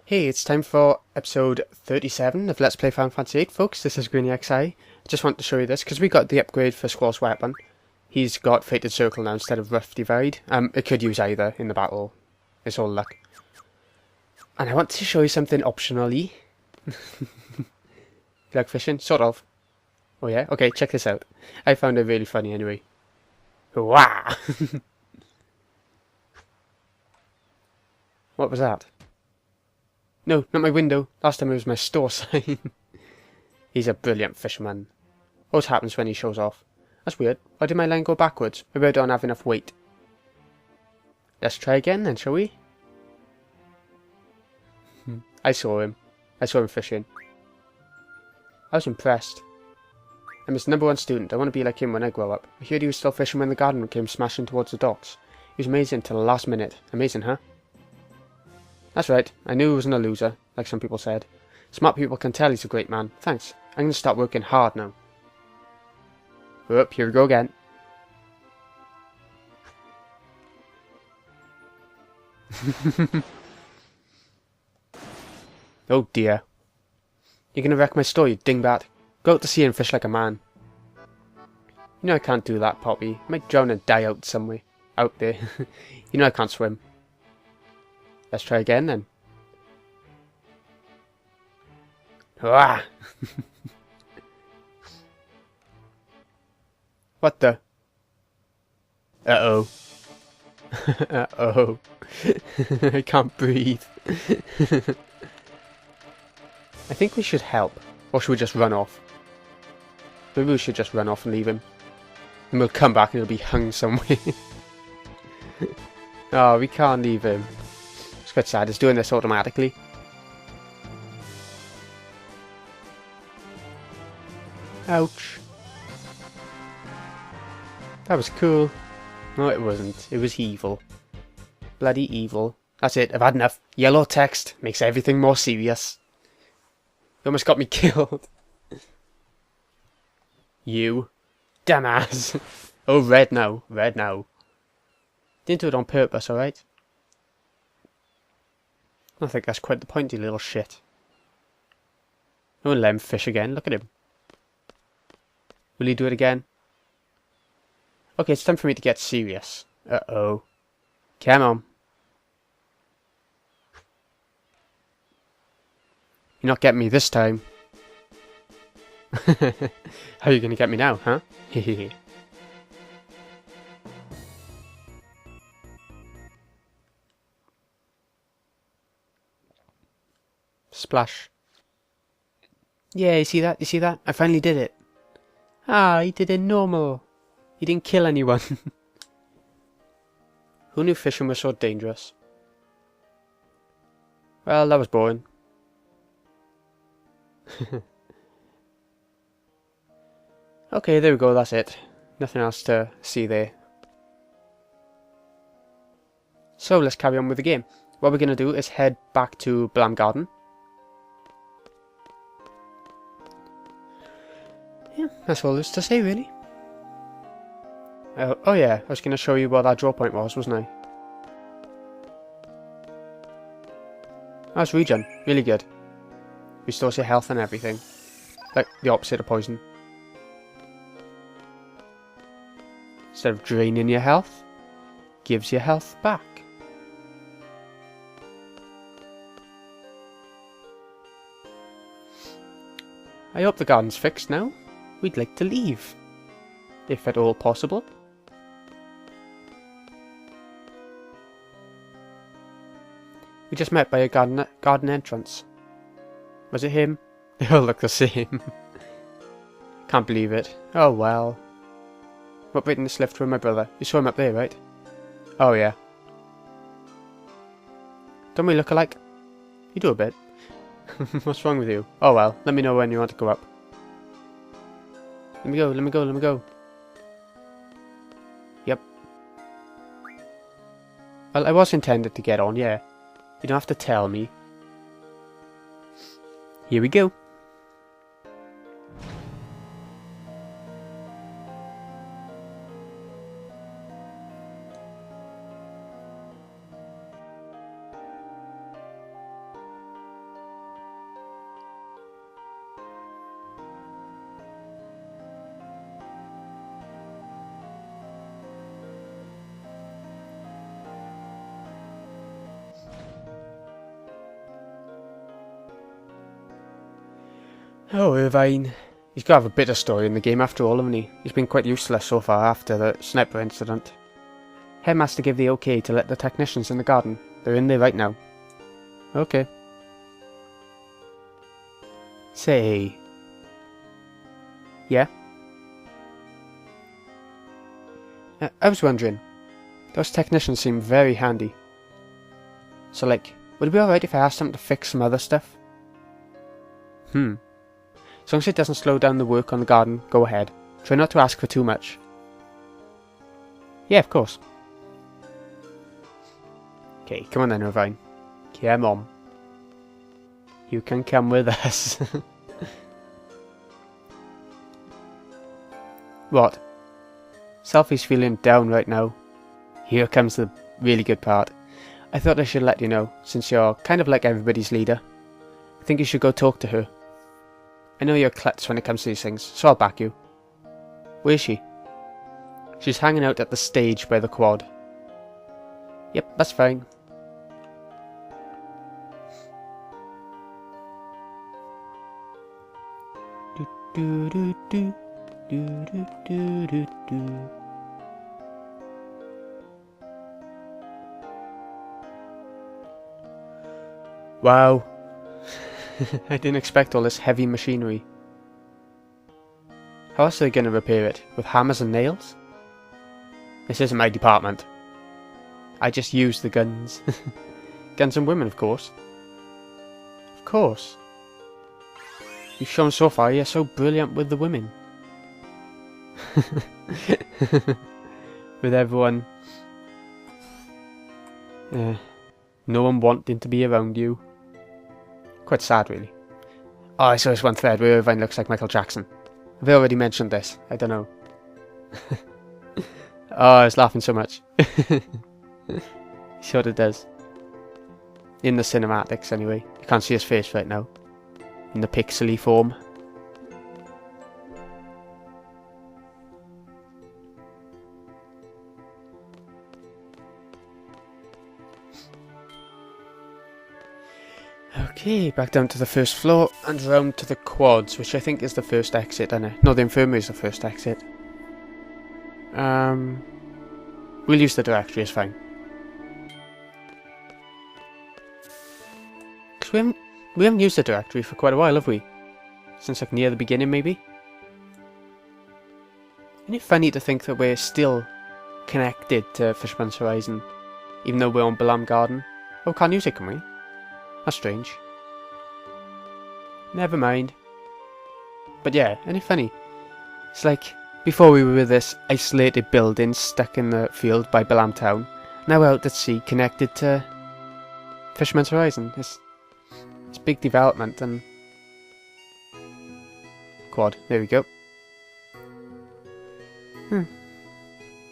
Hey, it's time for episode 37 of Let's Play Final Fantasy VIII, folks. This is GreenyXI. I just want to show you this, because we got the upgrade for Squall's weapon. He's got Fated Circle now instead of Rough Divide. It could use either in the battle. It's all luck. And I want to show you something optionally. You like fishing? Sort of. Oh yeah? Okay, check this out. I found it really funny anyway. Wah! What was that? No, not my window. Last time it was my store sign. He's a brilliant fisherman. What happens when he shows off? That's weird. Why did my line go backwards? Maybe I don't have enough weight. Let's try again then, shall we? I saw him. I saw him fishing. I was impressed. I'm his #1 student. I want to be like him when I grow up. I heard he was still fishing when the garden came smashing towards the docks. He was amazing till the last minute. Amazing, huh? That's right. I knew he wasn't a loser, like some people said. Smart people can tell he's a great man. Thanks. I'm going to start working hard now. Up, here we go again. Oh dear. You're going to wreck my store, you dingbat. Go out to sea and fish like a man. You know I can't do that, Poppy. I might drown and die out somewhere. Out there. You know I can't swim. Let's try again then. Ah! What the? Uh-oh. Uh-oh. I can't breathe. I think we should help. Or should we just run off? Maybe we should just run off and leave him. And we'll come back and he'll be hung somewhere. Oh, we can't leave him. It's quite sad. It's doing this automatically. Ouch. That was cool. No, it wasn't. It was evil. Bloody evil. That's it. I've had enough. Yellow text makes everything more serious. You almost got me killed. You. Dumbass. Oh, red now. Red now. Didn't do it on purpose, alright? I think that's quite the point, you little shit. I won't let him fish again. Look at him. Will he do it again? Okay, it's time for me to get serious. Uh-oh. Come on. You're not getting me this time. How are you going to get me now, huh? Hehehe. Splash. Yeah, you see that? You see that? I finally did it. Ah, he did it normal. He didn't kill anyone. Who knew fishing was so dangerous? Well, that was boring. Okay, there we go, that's it. Nothing else to see there. So, let's carry on with the game. What we're going to do is head back to Balamb Garden. Yeah, that's all there is to say, really. Oh yeah, I was going to show you what that draw point was, wasn't I? That's regen. Really good. Restores your health and everything. Like the opposite of poison. Instead of draining your health, gives your health back. I hope the garden's fixed now. We'd like to leave. If at all possible. We just met by a garden entrance. Was it him? They all look the same. Can't believe it. Oh well. I'm up waiting this lift with my brother. You saw him up there, right? Oh yeah. Don't we look alike? You do a bit. What's wrong with you? Oh well, let me know when you want to go up. Let me go, let me go, let me go. Yep. Well, I was intended to get on, yeah. You don't have to tell me. Here we go. Oh, Irvine. He's got to have a bit of story in the game after all, hasn't he? He's been quite useless so far after the sniper incident. Headmaster gave the okay to let the technicians in the garden. They're in there right now. Okay. Say. Yeah? I was wondering. Those technicians seem very handy. So, like, would it be alright if I asked them to fix some other stuff? As long as it doesn't slow down the work on the garden, go ahead. Try not to ask for too much. Yeah, of course. Okay, come on then, Irvine. Come on. You can come with us. What? Selphie's feeling down right now. Here comes the really good part. I thought I should let you know, since you're kind of like everybody's leader. I think you should go talk to her. I know you're klutz when it comes to these things, so I'll back you. Where is she? She's hanging out at the stage by the quad. Yep, that's fine. Do do do do do do do do. Wow. I didn't expect all this heavy machinery. How else are they going to repair it? With hammers and nails? This isn't my department. I just use the guns. Guns and women, of course. Of course. You've shown so far you're so brilliant with the women. With everyone... no one wanting to be around you. Quite sad, really. Oh, I saw this one thread where Irvine looks like Michael Jackson. Have I already mentioned this? I don't know. Oh, I was laughing so much. Sure it does. In the cinematics, anyway. You can't see his face right now. In the pixely form. Okay, back down to the first floor and round to the quads, which I think is the first exit, isn't it? No, the infirmary is the first exit. We'll use the directory, it's fine. Because we haven't used the directory for quite a while, have we? Since like near the beginning, maybe? Isn't it funny to think that we're still connected to Fishman's Horizon, even though we're on Balamb Garden? Oh, we can't use it, can we? That's strange. Never mind. But yeah, isn't it funny? It's like, before we were this isolated building stuck in the field by Balamb Town, now out at sea, connected to Fisherman's Horizon. It's big development and... Quad, there we go.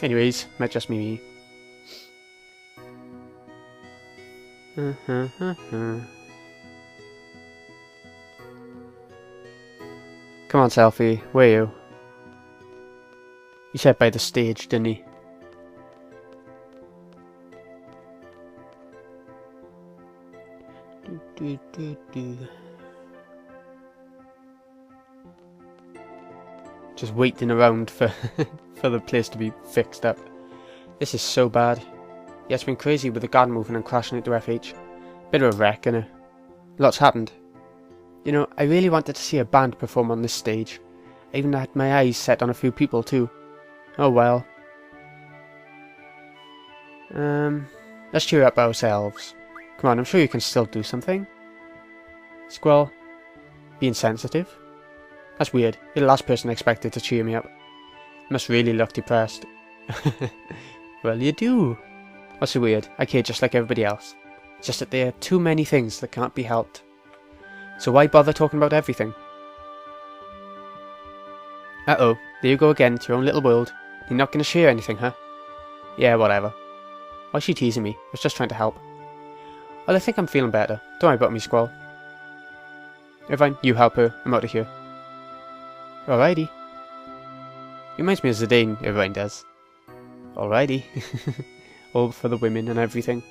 Anyways, might just be me. Come on, Selphie, where are you? He said by the stage, didn't he? Just waiting around for for the place to be fixed up. This is so bad. Yeah, it's been crazy with the garden moving and crashing into FH. Bit of a wreck, innit? Lots happened. You know, I really wanted to see a band perform on this stage. I even had my eyes set on a few people too. Oh well. Let's cheer up ourselves. Come on, I'm sure you can still do something. Squall. Being sensitive? That's weird. You're the last person I expected to cheer me up. Must really look depressed. Well, you do. What's so weird? I care just like everybody else. It's just that there are too many things that can't be helped. So why bother talking about everything? Uh-oh, there you go again to your own little world. You're not going to share anything, huh? Yeah, whatever. Why's she teasing me? I was just trying to help. Well, I think I'm feeling better. Don't worry about me, Squall. Irvine, you help her. I'm out of here. Alrighty. Reminds me of Zidane, Irvine does. Alrighty. All for the women and everything.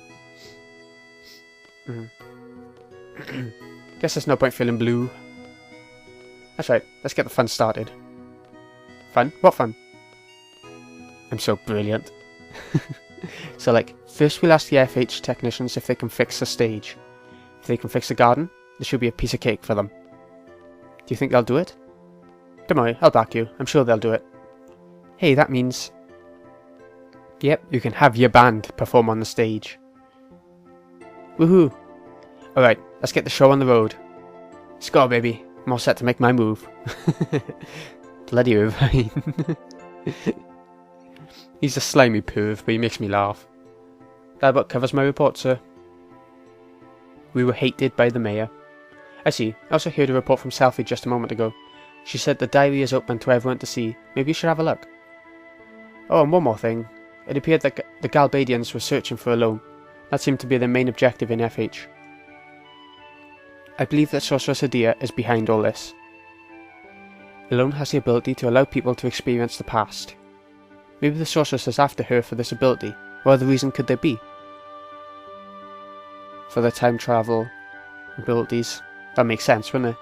Guess there's no point feeling blue. That's right, let's get the fun started. Fun? What fun? I'm so brilliant. So like, first we'll ask the FH technicians if they can fix the stage. If they can fix the garden, there should be a piece of cake for them. Do you think they'll do it? Don't worry, I'll back you. I'm sure they'll do it. Hey, that means... Yep, you can have your band perform on the stage. Woohoo! Alright, let's get the show on the road. Squall, baby. I'm all set to make my move. Bloody Irvine. He's a slimy perv, but he makes me laugh. That about covers my report, sir. We were hated by the mayor. I see. I also heard a report from Selphie just a moment ago. She said the diary is open to everyone to see. Maybe you should have a look. Oh, and one more thing. It appeared that the Galbadians were searching for a loan. That seemed to be their main objective in FH. I believe that Sorceress Adia is behind all this. Alone has the ability to allow people to experience the past. Maybe the Sorceress is after her for this ability. What other reason could there be? For the time travel abilities. That makes sense, wouldn't it?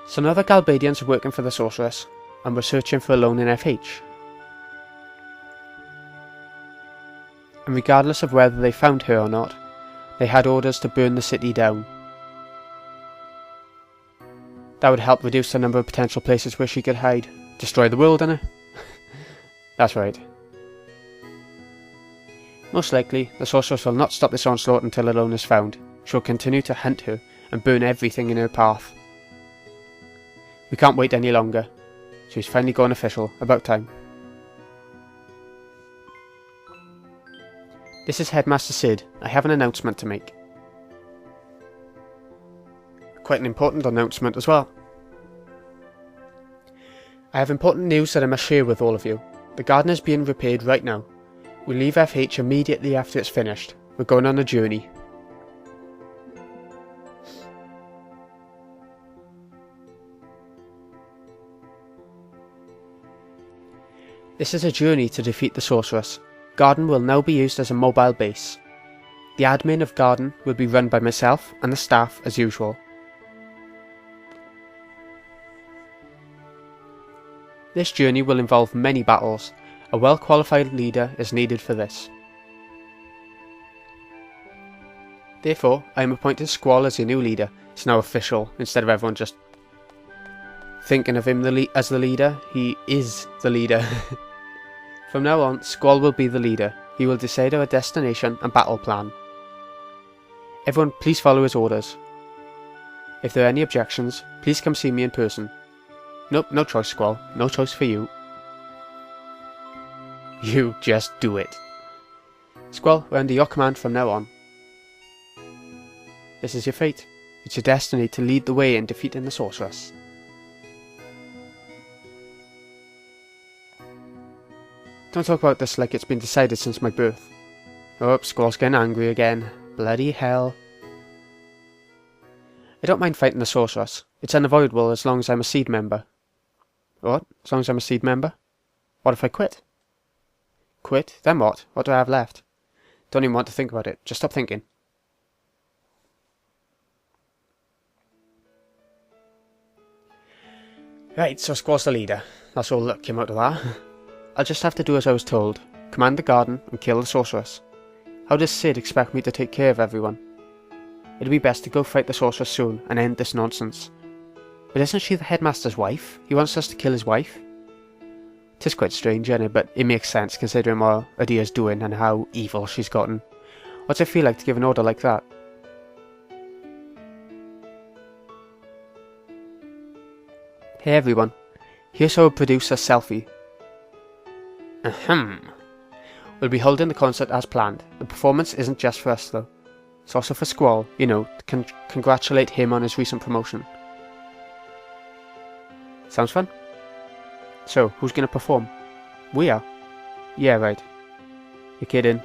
So now the Galbadians are working for the Sorceress, and we're searching for a loan in FH. And regardless of whether they found her or not, they had orders to burn the city down. That would help reduce the number of potential places where she could hide. Destroy the world, innit? That's right. Most likely, the Sorceress will not stop this onslaught until Alone is found. She will continue to hunt her and burn everything in her path. We can't wait any longer. She's finally gone official. About time. This is Headmaster Sid. I have an announcement to make. Quite an important announcement as well. I have important news that I must share with all of you. The garden is being repaired right now. We leave FH immediately after it's finished. We're going on a journey. This is a journey to defeat the Sorceress. Garden will now be used as a mobile base. The admin of Garden will be run by myself and the staff as usual. This journey will involve many battles. A well-qualified leader is needed for this. Therefore, I am appointing Squall as your new leader. It's now official, instead of everyone just thinking of him as the leader. He is the leader. From now on, Squall will be the leader. He will decide our destination and battle plan. Everyone, please follow his orders. If there are any objections, please come see me in person. Nope, no choice, Squall. No choice for you. You just do it. Squall, we're under your command from now on. This is your fate. It's your destiny to lead the way in defeating the Sorceress. Don't talk about this like it's been decided since my birth. Oh, Squall's getting angry again. Bloody hell. I don't mind fighting the Sorceress. It's unavoidable as long as I'm a seed member. What? As long as I'm a seed member? What if I quit? Quit? Then what? What do I have left? Don't even want to think about it. Just stop thinking. Right, so Squall's the leader. That's all that came out of that. I'll just have to do as I was told. Command the garden and kill the Sorceress. How does Sid expect me to take care of everyone? It'd be best to go fight the Sorceress soon and end this nonsense. But isn't she the headmaster's wife? He wants us to kill his wife? 'Tis quite strange, isn't it? But it makes sense considering what Adia's doing and how evil she's gotten. What's it feel like to give an order like that? Hey everyone, here's our producer Selphie. Ahem. We'll be holding the concert as planned. The performance isn't just for us though. It's also for Squall, you know, to congratulate him on his recent promotion. Sounds fun? So, who's gonna perform? We are? Yeah, right. You're kidding.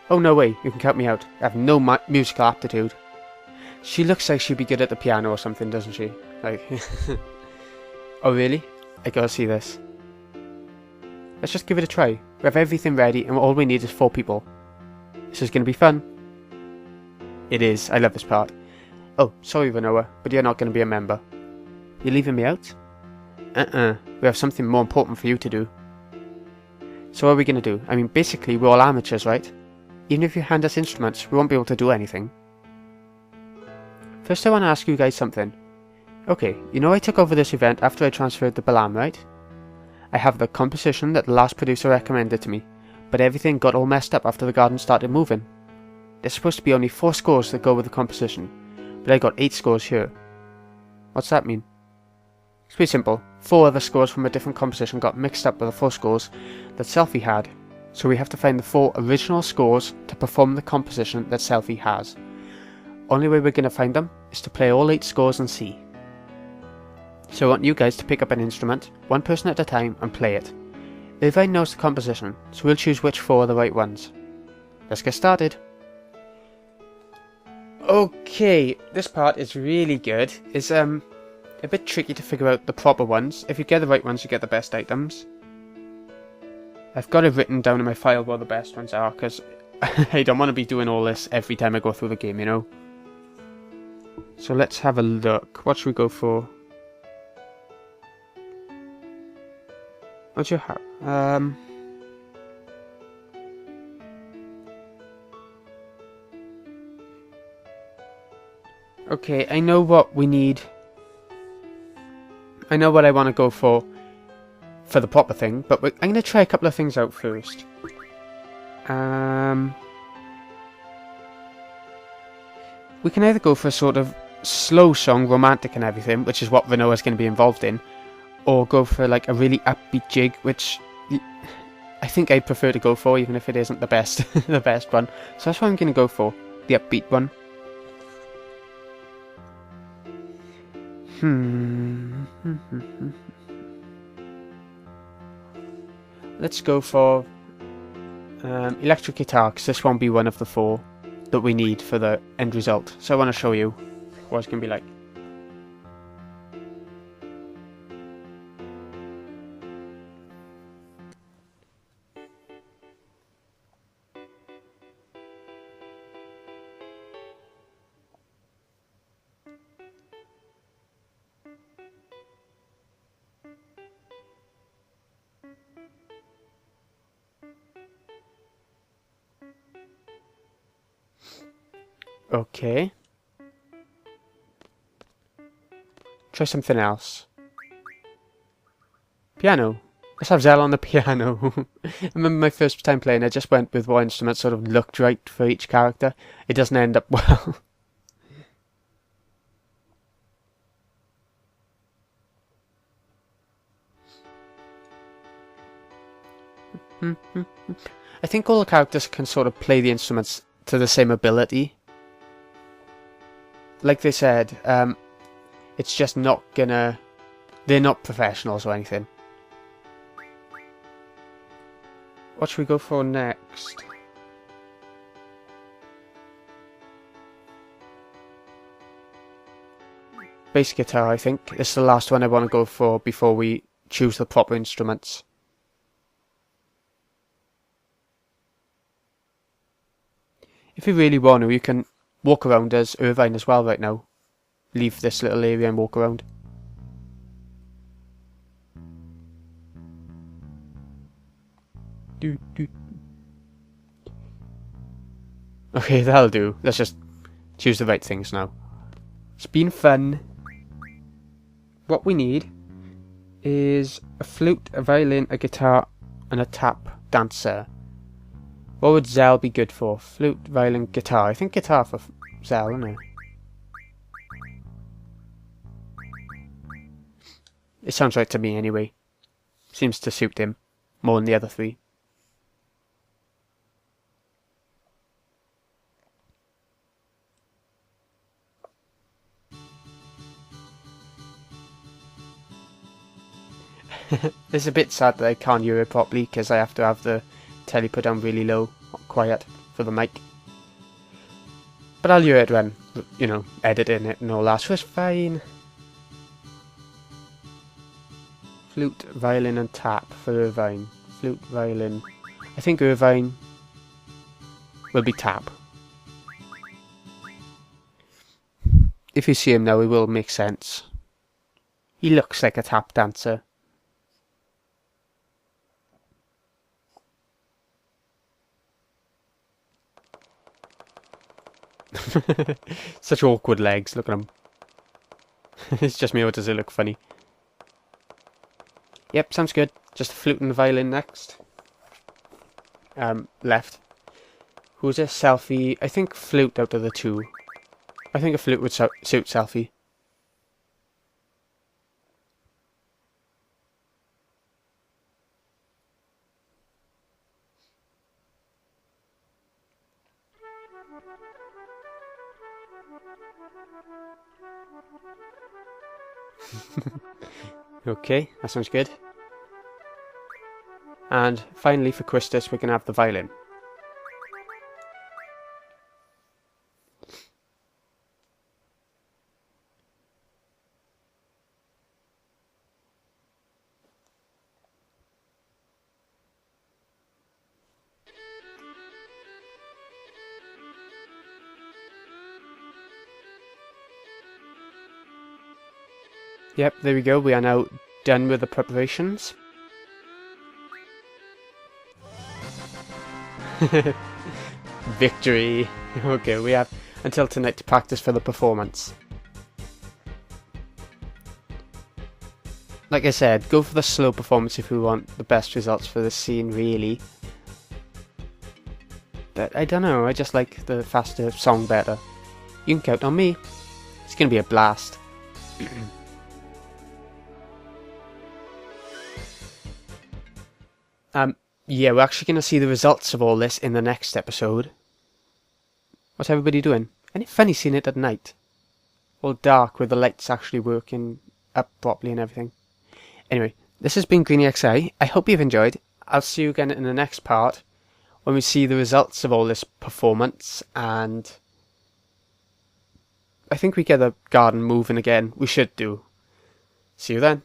Oh no way, you can count me out. I have no musical aptitude. She looks like she'd be good at the piano or something, doesn't she? Like... Oh really? I gotta see this. Let's just give it a try. We have everything ready and all we need is 4 people. This is gonna be fun. It is. I love this part. Oh, sorry Rinoa, but you're not gonna be a member. You leaving me out? We have something more important for you to do. So what are we going to do? I mean, basically, we're all amateurs, right? Even if you hand us instruments, we won't be able to do anything. First, I want to ask you guys something. Okay, you know I took over this event after I transferred the Balamb, right? I have the composition that the last producer recommended to me, but everything got all messed up after the garden started moving. There's supposed to be only 4 scores that go with the composition, but I got 8 scores here. What's that mean? It's pretty simple. 4 other scores from a different composition got mixed up with the 4 scores that Selphie had, so we have to find the 4 original scores to perform the composition that Selphie has. Only way we're going to find them is to play all 8 scores and see. So I want you guys to pick up an instrument, one person at a time, and play it. Irvine knows the composition, so we'll choose which 4 are the right ones. Let's get started. Okay, this part is really good. It's a bit tricky to figure out the proper ones. If you get the right ones, you get the best items. I've got it written down in my file where the best ones are, because I don't want to be doing all this every time I go through the game, you know. So let's have a look. What should we go for? What do you have? Okay, I know what we need. I know what I want to go for the proper thing, but I'm going to try a couple of things out first. We can either go for a sort of slow song, romantic and everything, which is what Rinoa is going to be involved in, or go for like a really upbeat jig, which I think I prefer to go for, even if it isn't the best, the best one. So that's what I'm going to go for, the upbeat one. Let's go for electric guitar, because this won't be one of the 4 that we need for the end result. So I want to show you what it's going to be like. Okay. Try something else. Piano. Let's have Zell on the piano. I remember my first time playing, I just went with what instrument sort of looked right for each character. It doesn't end up well. I think all the characters can sort of play the instruments to the same ability. Like they said, it's just not gonna... They're not professionals or anything. What should we go for next? Bass guitar, I think. It's the last one I want to go for before we choose the proper instruments. If you really want to, you can walk around as Irvine as well right now. Leave this little area and walk around. Okay, that'll do. Let's just choose the right things now. It's been fun. What we need is a flute, a violin, a guitar, and a tap dancer. What would Zell be good for? Flute, violin, guitar. I think guitar for Zell, isn't it? It sounds right to me anyway. Seems to suit him more than the other 3. It's a bit sad that I can't hear it properly because I have to have the telly put down really low, quiet for the mic. But I'll hear it when, you know, editing it and all that, so it's fine. Flute, violin and tap for Irvine. Flute, violin. I think Irvine will be tap. If you see him now, it will make sense. He looks like a tap dancer. Such awkward legs, look at him. It's just me, or does it look funny? Yep, sounds good. Just the flute and the violin next. Left. Who's this? Selphie. I think flute out of the two. I think a flute would suit Selphie. Okay, that sounds good. And finally for Christus, we're going to have the violin. Yep, there we go. We are now done with the preparations. Victory! Okay, we have until tonight to practice for the performance. Like I said, go for the slow performance if we want the best results for this scene, really. But I don't know, I just like the faster song better. You can count on me. It's gonna be a blast. Yeah, we're actually going to see the results of all this in the next episode. What's everybody doing? Ain't it funny seeing it at night? All dark with the lights actually working up properly and everything. Anyway, this has been GreenyXI. I hope you've enjoyed. I'll see you again in the next part when we see the results of all this performance, and I think we get the garden moving again. We should do. See you then.